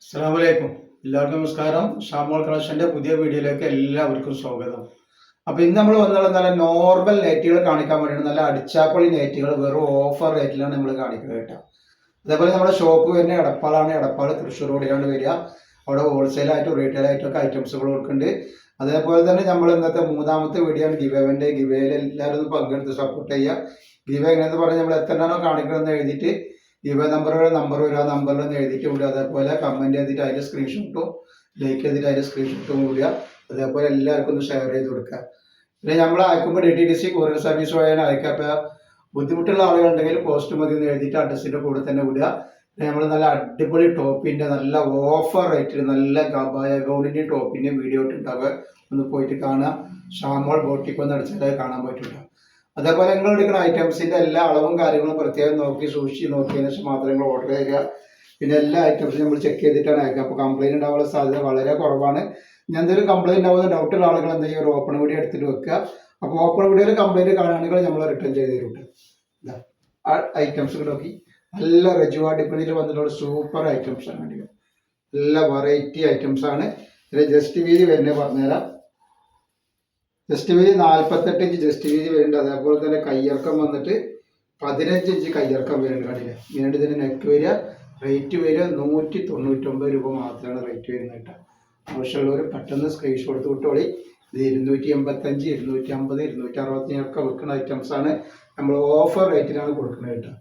അസ്സലാമലൈക്കും. എല്ലാവർക്കും നമസ്കാരം. ഷാമോൾ കളക്ഷന്റെ പുതിയ വീഡിയോയിലേക്ക് എല്ലാവർക്കും സ്വാഗതം. അപ്പൊ ഇന്ന് നമ്മൾ വന്നത് നല്ല നോർമൽ നൈറ്റുകൾ കാണിക്കാൻ വേണ്ടിയാണ്. നല്ല അടിച്ചാപ്പൊളി നൈറ്റുകൾ വെറും ഓഫർ റേറ്റിലാണ് നമ്മൾ കാണിക്കുന്നത് കേട്ടോ. അതേപോലെ നമ്മുടെ ഷോപ്പ് തന്നെ എടപ്പാളാണ്. എടപ്പാൾ തൃശ്ശൂർ റോഡിലാണ് വരിക. അവിടെ ഹോൾസെയിൽ ആയിട്ടും റീറ്റെയിൽ ആയിട്ടും ഒക്കെ ഐറ്റംസുകൾ കൊടുക്കുന്നുണ്ട്. അതേപോലെ തന്നെ നമ്മൾ ഇന്നത്തെ മൂന്നാമത്തെ വീഡിയോ ആണ് ഗിവേവന്റെ. ഗിവേയിൽ എല്ലാവരും ഒന്ന് പങ്കെടുത്ത് സപ്പോർട്ട് ചെയ്യുക. ഗിവേ എങ്ങനെയെന്ന് പറഞ്ഞാൽ നമ്മൾ എത്രയാണോ കാണിക്കണമെന്ന് എഴുതിയിട്ട് നമ്പർ വരും, ആ നമ്പറിൽ ഒന്ന് എഴുതിയിട്ട് വിടുക. അതേപോലെ കമന്റ് ചെയ്തിട്ട് അതിന്റെ സ്ക്രീൻഷോട്ടും ലൈക്ക് ചെയ്തിട്ട് അതിന്റെ സ്ക്രീൻഷോട്ടും വിടുക. അതേപോലെ എല്ലാവർക്കും ഒന്ന് ഷെയർ ചെയ്ത് കൊടുക്കുക. പിന്നെ നമ്മൾ അയക്കുമ്പോൾ DTDC കൊറിയർ സർവീസ് വഴിയാണ് അയക്കുക. അപ്പോൾ ബുദ്ധിമുട്ടുള്ള ആളുകളുണ്ടെങ്കിൽ പോസ്റ്റ് മതി എന്ന് എഴുതിയിട്ട് അഡ്രസ്സിന്റെ കൂടെ തന്നെ വിടുക. പിന്നെ നമ്മൾ നല്ല അടിപൊളി ടോപ്പിന്റെ നല്ല ഓഫർ റേറ്റിൽ നല്ല ഗബായ ഗൗണിന്റെയും ടോപ്പിന്റെയും വീഡിയോ ഇട്ടുണ്ടാവുക. ഒന്ന് പോയിട്ട് കാണുക. ഷാമോൾ ബോട്ടിക്ക് ഒന്ന് അടിച്ചാൽ കാണാൻ പറ്റില്ല. അതേപോലെ നിങ്ങൾ എടുക്കുന്ന ഐറ്റംസിന്റെ എല്ലാ അളവും കാര്യങ്ങളും പ്രത്യേകം നോക്കി സൂക്ഷിച്ച് നോക്കിയതിനു ശേഷം മാത്രമേ നിങ്ങൾ ഓർഡർ ചെയ്യുക. പിന്നെ എല്ലാ ഐറ്റംസും നമ്മൾ ചെക്ക് ചെയ്തിട്ടാണ് അയക്കുക. അപ്പോൾ കംപ്ലൈന്റ് ഉണ്ടാവാനുള്ള സാധ്യത വളരെ കുറവാണ്. ഞാൻ എന്തെങ്കിലും കംപ്ലൈന്റ് ആവുന്ന ഡൗട്ടുള്ള ആളുകൾ എന്തെങ്കിലും ഒരു ഓപ്പൺ വീഡിയോ എടുത്തിട്ട് വെക്കുക. അപ്പോൾ ഓപ്പൺ വീഡിയോയിൽ കംപ്ലൈന്റ് കാണുകയാണെങ്കിൽ നമ്മൾ റിട്ടേൺ ചെയ്ത് തരും. ആ ഐറ്റംസ് നോക്കി നല്ല റജുവ ഡിപ്പണിയിൽ വന്നിട്ടുള്ള സൂപ്പർ ഐറ്റംസ് ആണ്. നല്ല വെറൈറ്റി ഐറ്റംസ് ആണ്. ഇതിൽ ജസ്റ്റ് വീതി വരുന്നത് പറഞ്ഞുതരാം. ജസ്റ്റ് വീതി 48 ഇഞ്ച് ജസ്റ്റ് വീതി വരുന്നുണ്ട്. അതേപോലെ തന്നെ കയ്യിറക്കം വന്നിട്ട് 15 ഇഞ്ച് കയ്യിറക്കം വരുന്നുണ്ട്. കണ്ടില്ല. വീണ്ടും ഇതിന് നെക്ക് വരിക. റേറ്റ് വരിക 199 രൂപ മാത്രമാണ് റേറ്റ് വരുന്നത് കേട്ടോ. ആവശ്യമുള്ളവർ പെട്ടെന്ന് സ്ക്രീൻഷോട്ട് എടുത്ത് വിട്ടോളി. ഇത് 285, 250, 265 ഒക്കെ വിൽക്കുന്ന ഐറ്റംസ് ആണ്. നമ്മൾ ഓഫർ റേറ്റിലാണ് കൊടുക്കുന്നത് കേട്ടോ.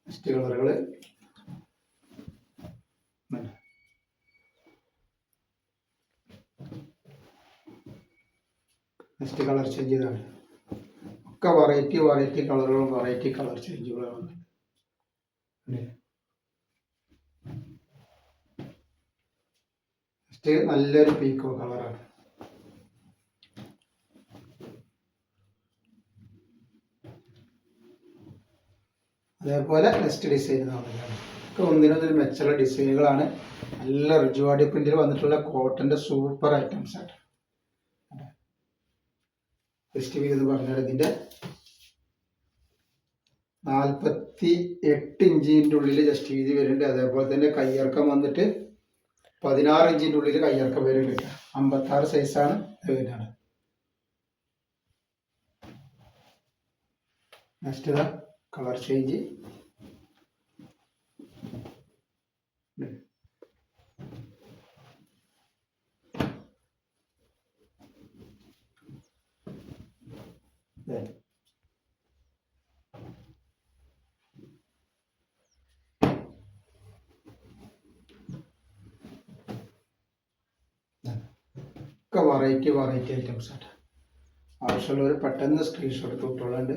നെക്സ്റ്റ് കളറുകൾ നെക്സ്റ്റ് കളർ ചേഞ്ച് ചെയ്താണ്. ഒക്കെ വെറൈറ്റി കളറുകളും വെറൈറ്റി കളർ ചേഞ്ചുകളാണ്. നെക്സ്റ്റ് നല്ലൊരു പീക്കോ കളറാണ്. അതേപോലെ നെക്സ്റ്റ് ഡിസൈൻ ഒക്കെ ഒന്നിനൊന്നിന് മെച്ചുള്ള ഡിസൈനുകളാണ്. നല്ല റിജുവാടി പ്രിന്റിൽ വന്നിട്ടുള്ള കോട്ടന്റെ സൂപ്പർ ഐറ്റംസ് ആണ്. ജസ്റ്റ് വീതി എന്ന് പറഞ്ഞാൽ ഇതിന്റെ 48 ഇഞ്ചിന്റെ ഉള്ളിൽ ജസ്റ്റ് വീതി വരുന്നുണ്ട്. അതേപോലെ തന്നെ കയ്യിറക്കം വന്നിട്ട് 16 ഇഞ്ചിന്റെ ഉള്ളിൽ കയ്യിറക്കം വരുന്നുണ്ട്. 56 സൈസാണ് വരുന്നത്. നെക്സ്റ്റ് ഇതാ കളർ ചേഞ്ച്. ഒക്കെ വെറൈറ്റി ഐറ്റംസ് ആണ്. ആവശ്യമുള്ളവർ പെട്ടെന്ന് സ്ക്രീൻഷോട്ട് എടുത്തോളുണ്ട്.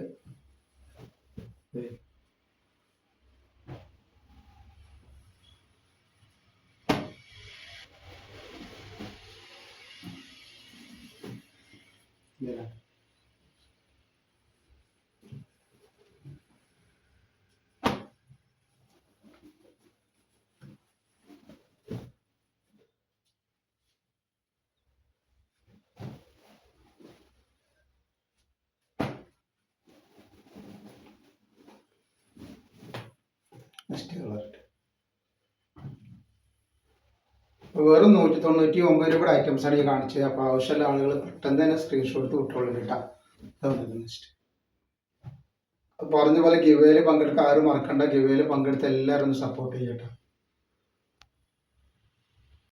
നെക്സ്റ്റ് കളർ വെറും 199 രൂപയുടെ ഐറ്റംസ് ആണ് ഈ കാണിച്ചത്. അപ്പോൾ ആവശ്യമുള്ള ആളുകൾ പെട്ടെന്ന് തന്നെ സ്ക്രീൻഷോട്ട് വിട്ടോളൂ കേട്ടോ. നെക്സ്റ്റ് പറഞ്ഞ പോലെ ഗിവേയിൽ പങ്കെടുക്കാൻ ആരും മറക്കണ്ട. ഗിവേയിൽ പങ്കെടുത്ത് എല്ലാവരും ഒന്ന് സപ്പോർട്ട് ചെയ്യട്ടോ.